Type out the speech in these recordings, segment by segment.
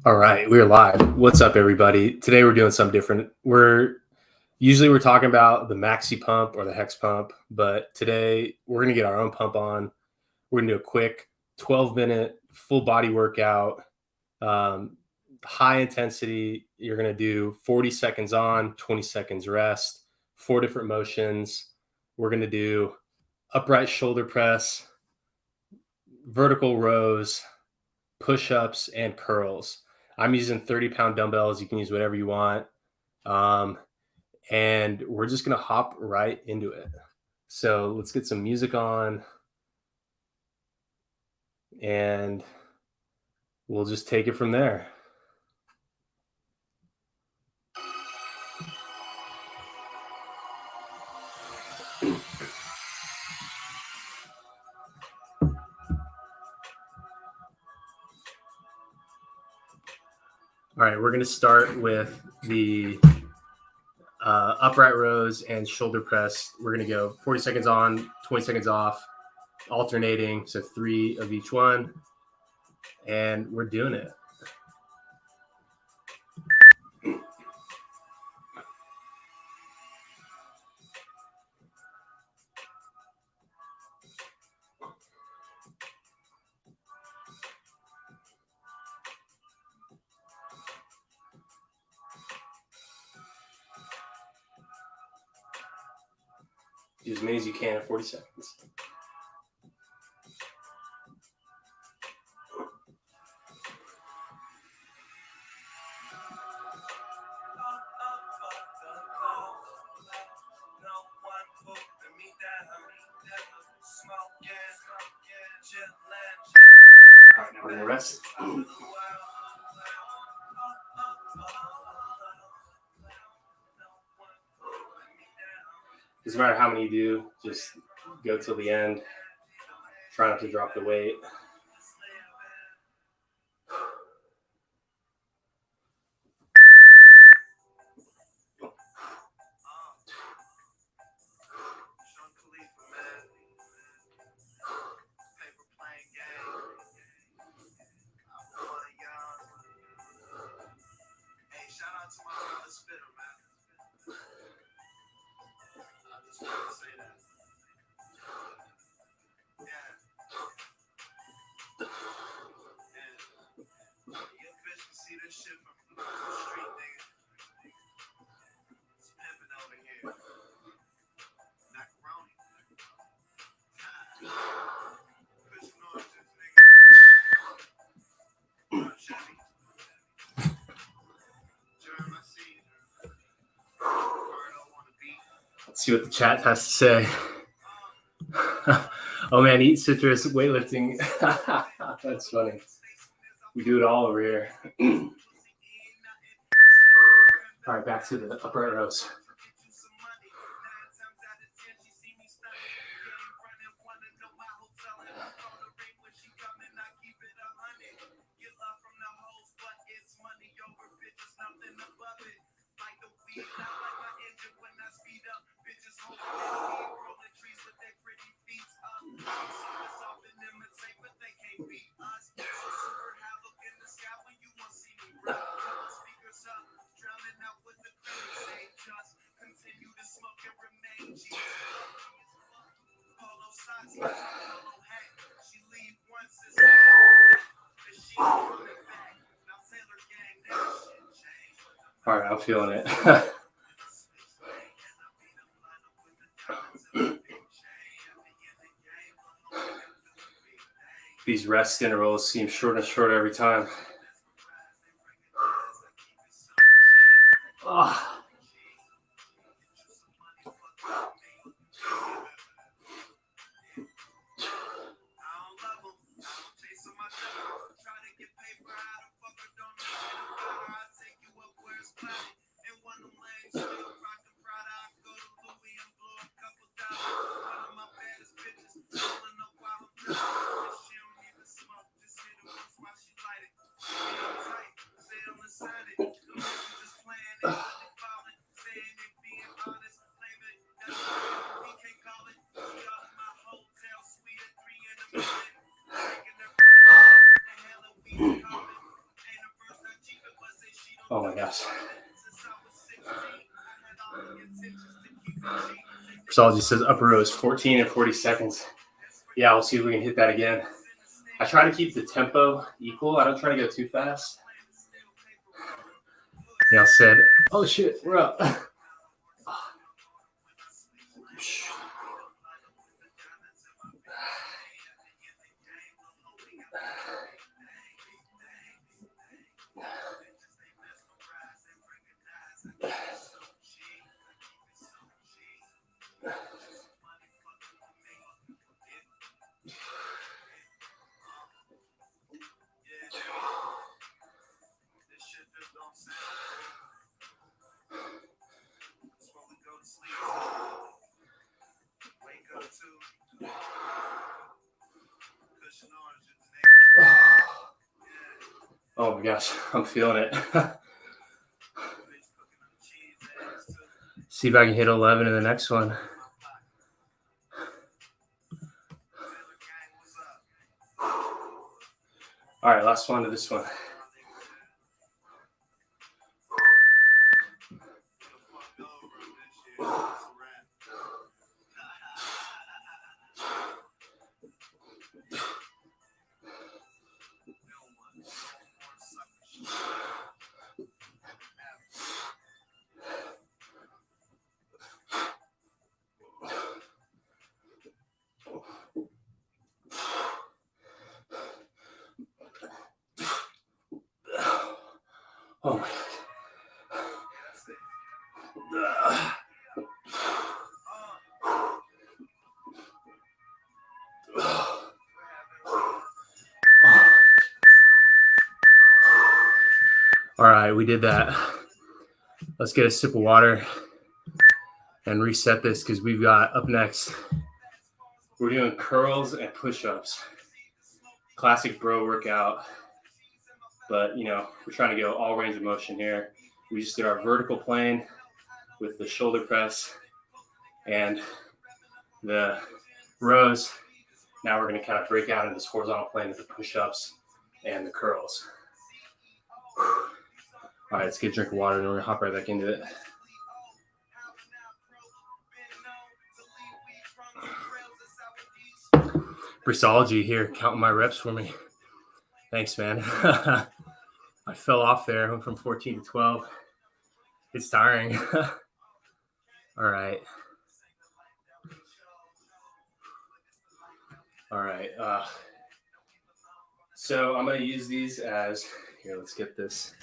All right, we're live. What's up, everybody? Today we're doing something different. We're talking about the Maxi pump or the Hex pump, but today we're gonna get our own pump on. We're gonna do a quick 12-minute full body workout, high intensity. You're gonna do 40 seconds on, 20 seconds rest, 4 different motions. We're gonna do upright shoulder press, vertical rows, push-ups, and curls. I'm using 30-pound dumbbells. You can use whatever you want. And we're just going to hop right into it. So let's get some music on. And we'll just take it from there. All right, we're going to start with the upright rows and shoulder press. We're going to go 40 seconds on, 20 seconds off, alternating. So 3 of each one. And we're doing it. Do as many as you can in 40 seconds. All right, now we're going to rest. Doesn't matter how many you do, just go till the end. Try not to drop the weight. Let's see what the chat has to say. Oh man, eat citrus, weightlifting. That's funny. We do it all over here. All right, back to the upright rows. All right, I'm feeling it. These rest intervals seem shorter and shorter every time. Oh. gas. Persology says upper row is 14 and 40 seconds. Yeah, we'll see if we can hit that again. I try to keep the tempo equal. I don't try to go too fast. Dale said, oh shit, we're up. Oh my gosh, I'm feeling it. See if I can hit 11 in the next one. All right, last one to this one. Oh my God. All right, we did that. Let's get a sip of water and reset this because we've got up next, we're doing curls and push-ups. Classic bro workout, but you know, we're trying to go all range of motion here. We just did our vertical plane with the shoulder press and the rows. Now we're going to kind of break out in this horizontal plane with the push-ups and the curls. All right, let's get a drink of water and we're going to hop right back into it. Bristology here, counting my reps for me. Thanks, man. I fell off there. I went from 14 to 12. It's tiring. All right. All right. So I'm going to use these as, here, let's get this.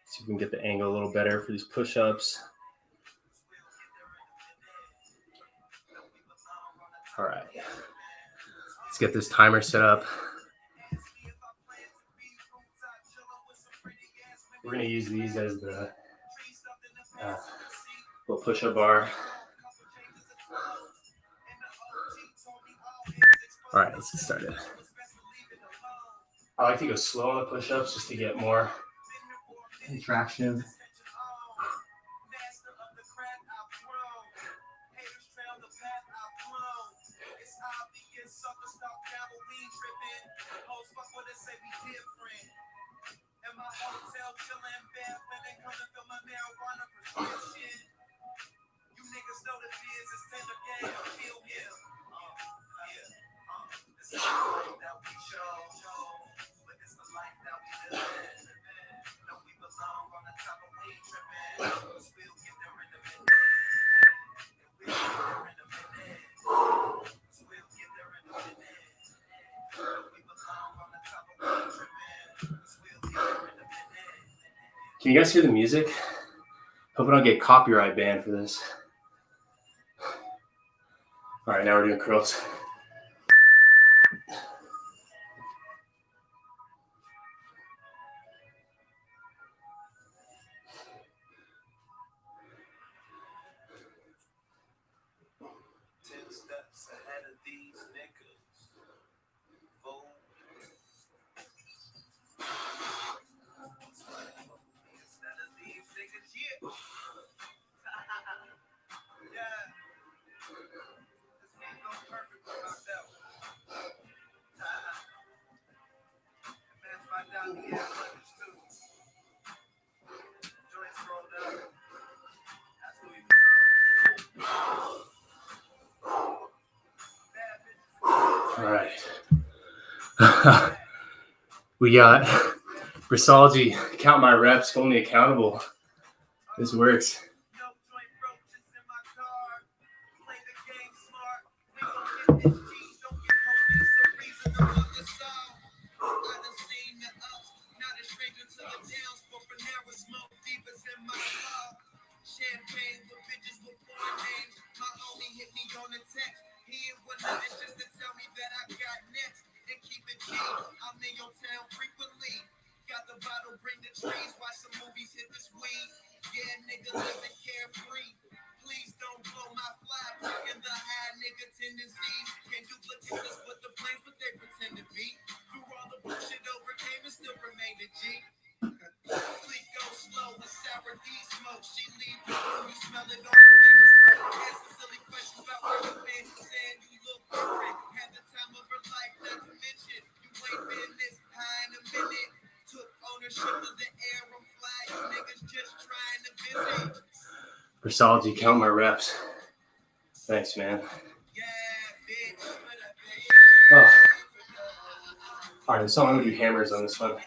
See if we can get the angle a little better for these push-ups. All right. Let's get this timer set up. We're going to use these as the little push-up bar. All right, let's get started. I like to go slow on the push-ups just to get more contraction. Can you guys hear the music? Hope I don't get copyright banned for this. All right, now we're doing curls. We got Brisolgi, count my reps, hold me accountable. This works. Champagne with bitches with foreign names. My homie hit me on the text. He ain't with nothing just to tell me that I got next. And keep it G. I'm in your town frequently. Got the bottle, bring the trees. Watch some movies, hit this weed. Yeah, nigga living carefree. Please don't blow my fly. Fucking the high nigga tendencies. Can't duplicate us with the flames, but they pretend to be. Through all the bullshit overcame and still remain a G. Please go slow with sour D smoke. She leave the room, you smell it on her fingers, bro. Ask a silly question about where you been, saying you look different. Had the time of her life, not to mention you ain't been this high in a minute. Took ownership of the air, I'm fly. You niggas just trying to visit. Brisolgi, count my reps. Thanks, man. Yeah, bitch. Oh. All right, so I'm gonna do hammers on this one.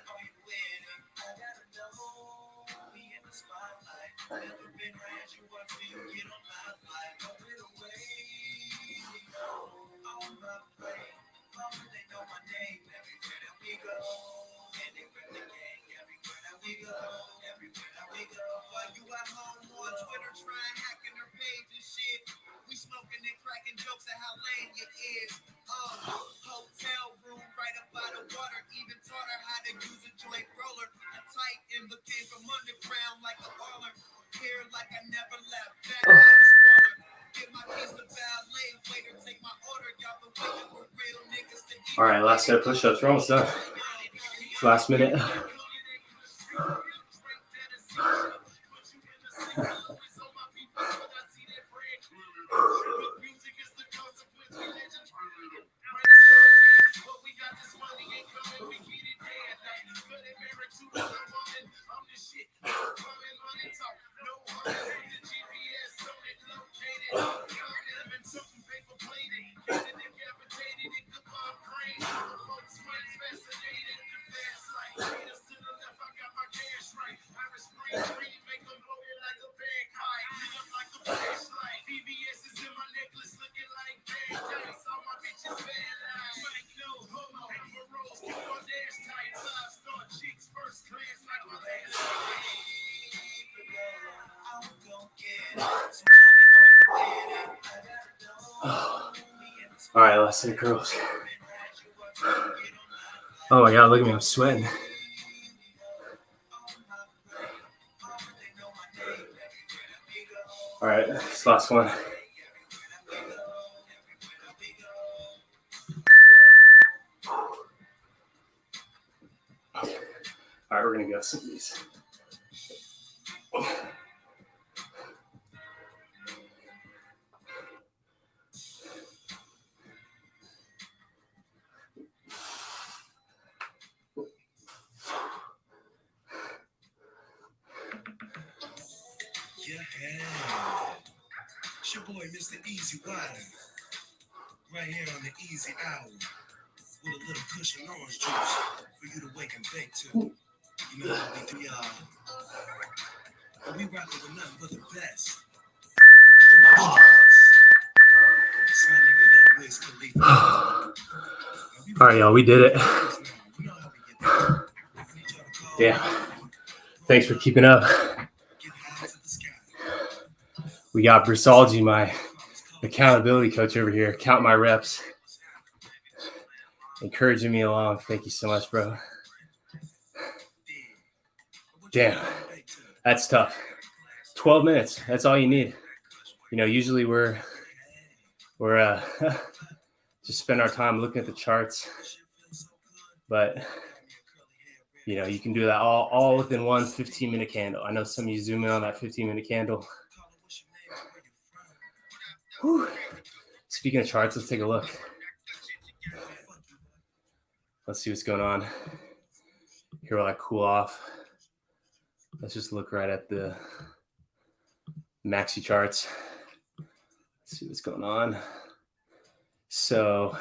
You at home on Twitter trying hacking her page and shit. We smoking and cracking jokes at how lame you is. Hotel room right up by the water. Even taught her how to use a joint roller. A tight and came from underground like a baller. Hair like I never left. Back like a spoiler. Get my keys to ballet. Waiter take my order. Y'all been waiting for real niggas to eat. All right, last set of push-ups. We're almost done. Last minute. All right, last set of curls. Oh my God, look at me, I'm sweating. All right, this last one. All right, we're gonna go some of these. Yeah, it's your boy, Mr. Easy Wider, right here on the Easy Hour, with a little cushion orange juice for you to wake and bake to. You know how we do, y'all. And we rockin' with nothing but the best. It's my nigga Young Wiz Khalifa. All right, y'all, we did it. Yeah. Thanks for keeping up. We got Brisolgi, my accountability coach over here. Count my reps. Encouraging me along. Thank you so much, bro. Damn. That's tough. 12 minutes. That's all you need. You know, usually we're just spend our time looking at the charts. But you know, you can do that all within one 15-minute candle. I know some of you zoom in on that 15-minute candle. Whew. Speaking of charts, let's take a look. Let's see what's going on. Here while I cool off. Let's just look right at the Maxi charts. Let's see what's going on. So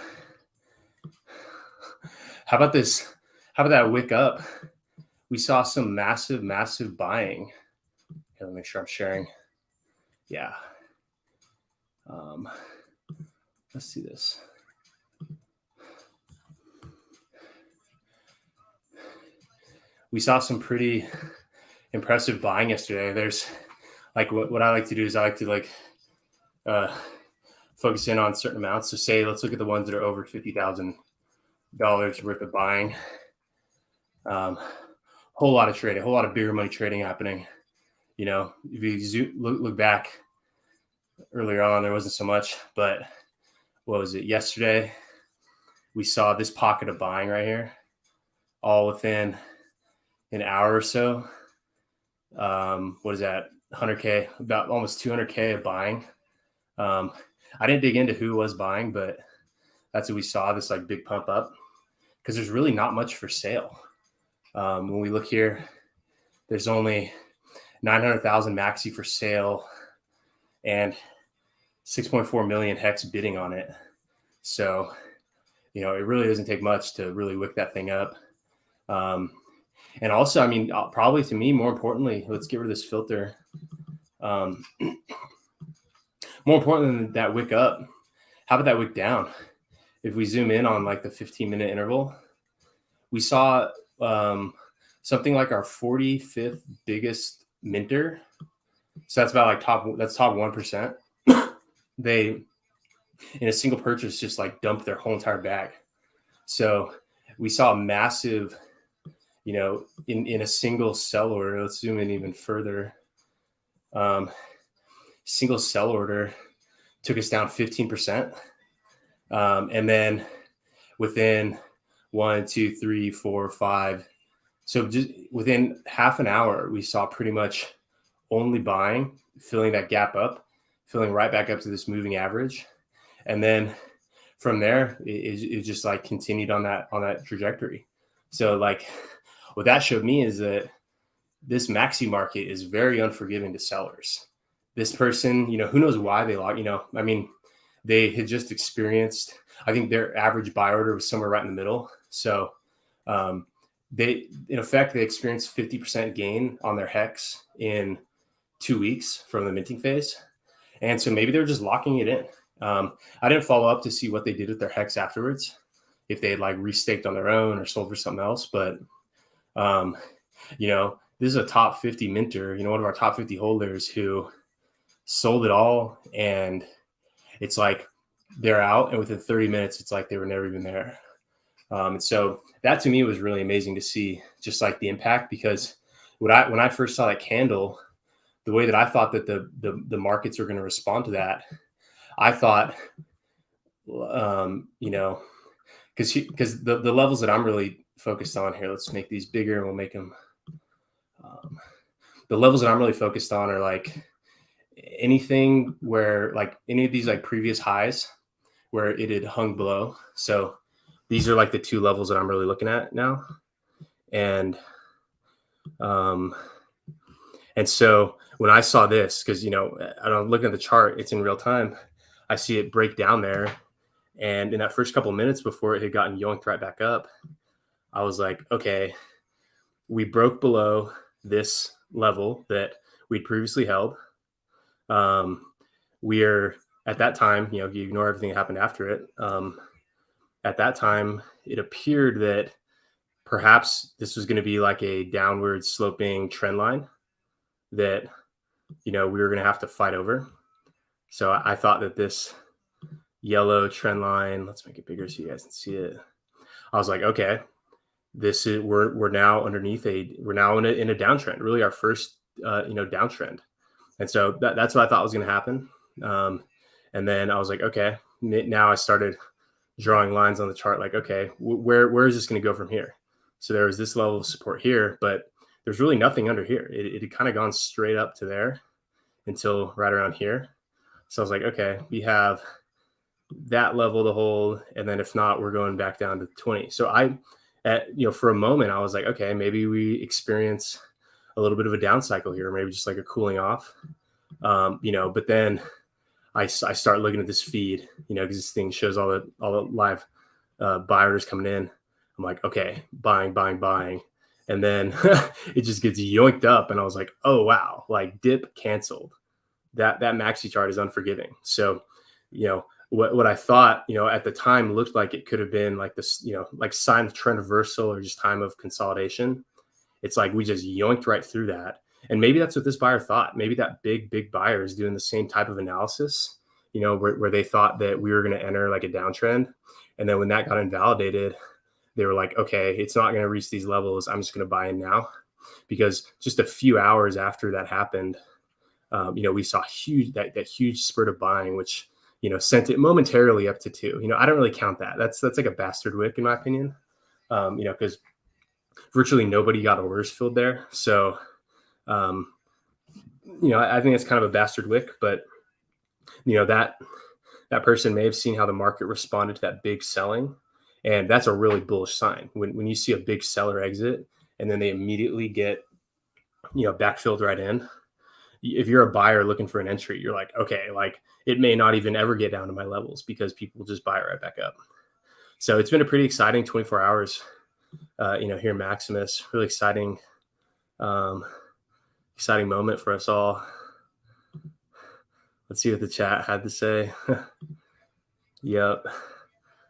How about this? How about that wick up? We saw some massive, massive buying. Okay, let me make sure I'm sharing. Yeah. Let's see this. We saw some pretty impressive buying yesterday. There's like what I like to do is I like to like focus in on certain amounts. So say let's look at the ones that are over $50,000 worth of buying. Whole lot of trading, a whole lot of bigger money trading happening. You know, if you look back earlier on, there wasn't so much, but what was it? Yesterday, we saw this pocket of buying right here, all within an hour or so. What is that? 100K, about almost 200K of buying. I didn't dig into who was buying, but that's what we saw, this like big pump up, because there's really not much for sale. When we look here, there's only 900,000 Maxi for sale and 6.4 million hex bidding on it. So, you know, it really doesn't take much to really wick that thing up. And also, I mean, probably to me, more importantly, let's get rid of this filter. More important than that wick up, how about that wick down? If we zoom in on like the 15-minute interval, we saw something like our 45th biggest minter. So that's about like top 1%. They, in a single purchase, just like dumped their whole entire bag. So we saw a massive, you know, in a single sell order. Let's zoom in even further. Single sell order took us down 15%. And then within 1, 2, 3, 4, 5. So just within half an hour, we saw pretty much only buying, filling that gap up, filling right back up to this moving average. And then from there, it just like continued on that trajectory. So like what that showed me is that this Maxi market is very unforgiving to sellers. This person, you know, who knows why they lock, you know, I mean, they had just experienced, I think their average buy order was somewhere right in the middle. So they, in effect, they experienced 50% gain on their hex in 2 weeks from the minting phase. And so maybe they're just locking it in. I didn't follow up to see what they did with their hex afterwards, if they had like restaked on their own or sold for something else. But, you know, this is a top 50 minter, you know, one of our top 50 holders who sold it all. And it's like they're out, and within 30 minutes, it's like they were never even there. And so that to me was really amazing to see, just like the impact, because when I first saw that candle, the way that I thought that the markets are going to respond to that, I thought, you know, because the levels that I'm really focused on here, let's make these bigger and we'll make them. The levels that I'm really focused on are like anything where like any of these like previous highs where it had hung below. So these are like the two levels that I'm really looking at now. And so when I saw this, because, you know, I'm looking at the chart, it's in real time. I see it break down there. And in that first couple of minutes before it had gotten yoinked right back up, I was like, okay, we broke below this level that we'd previously held. We are at that time, you know, if you ignore everything that happened after it, at that time, it appeared that perhaps this was going to be like a downward sloping trend line that, you know, we were going to have to fight over. So I thought that this yellow trend line, let's make it bigger so you guys can see it. I was like, okay, this is, we're now underneath we're now in a downtrend, really our first, you know, downtrend. And so that's what I thought was going to happen. And then I was like, okay, now I started drawing lines on the chart, like, okay, where is this going to go from here? So there was this level of support here, but there's really nothing under here. It had kind of gone straight up to there until right around here. So I was like, okay, we have that level to hold. And then if not, we're going back down to 20. So you know, for a moment, I was like, okay, maybe we experience a little bit of a down cycle here, maybe just like a cooling off, you know, but then I start looking at this feed, you know, because this thing shows all the live buy orders coming in. I'm like, okay, buying, buying, buying. And then it just gets yoinked up. And I was like, oh, wow, like dip canceled. That Maxi chart is unforgiving. So, what I thought, at the time looked like it could have been like this, like sign of trend reversal or just time of consolidation. It's like we just yoinked right through that. And maybe that's what this buyer thought. Maybe that big buyer is doing the same type of analysis, where they thought that we were going to enter like a downtrend. And then when that got invalidated, they were like, okay, it's not going to reach these levels. I'm just going to buy in now. Because just a few hours after that happened, we saw that huge spurt of buying, which, sent it momentarily up to 2. I don't really count that. That's like a bastard wick in my opinion, because virtually nobody got orders filled there. So, I think it's kind of a bastard wick, but that person may have seen how the market responded to that big selling. And that's a really bullish sign when you see a big seller exit and then they immediately get, backfilled right in. If you're a buyer looking for an entry, you're like, okay, like it may not even ever get down to my levels because people just buy it right back up. So it's been a pretty exciting 24 hours, here in Maximus. Really exciting moment for us all. Let's see what the chat had to say. Yep.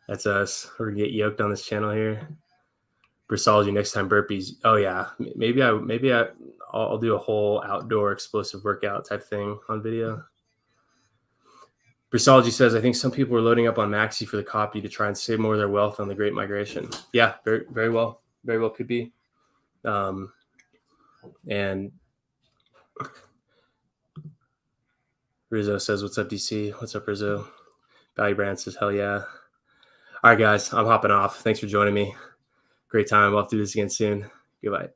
That's us. We're gonna get yoked on this channel here. Bristology next time burpees. Oh yeah. Maybe I'll do a whole outdoor explosive workout type thing on video. Bristology says, I think some people are loading up on Maxi for the copy to try and save more of their wealth on the Great Migration. Yeah, very, very well could be. And Rizzo says, what's up, DC? What's up, Rizzo? Value Brand says, hell yeah. All right, guys, I'm hopping off. Thanks for joining me. Great time. We'll have to do this again soon. Goodbye.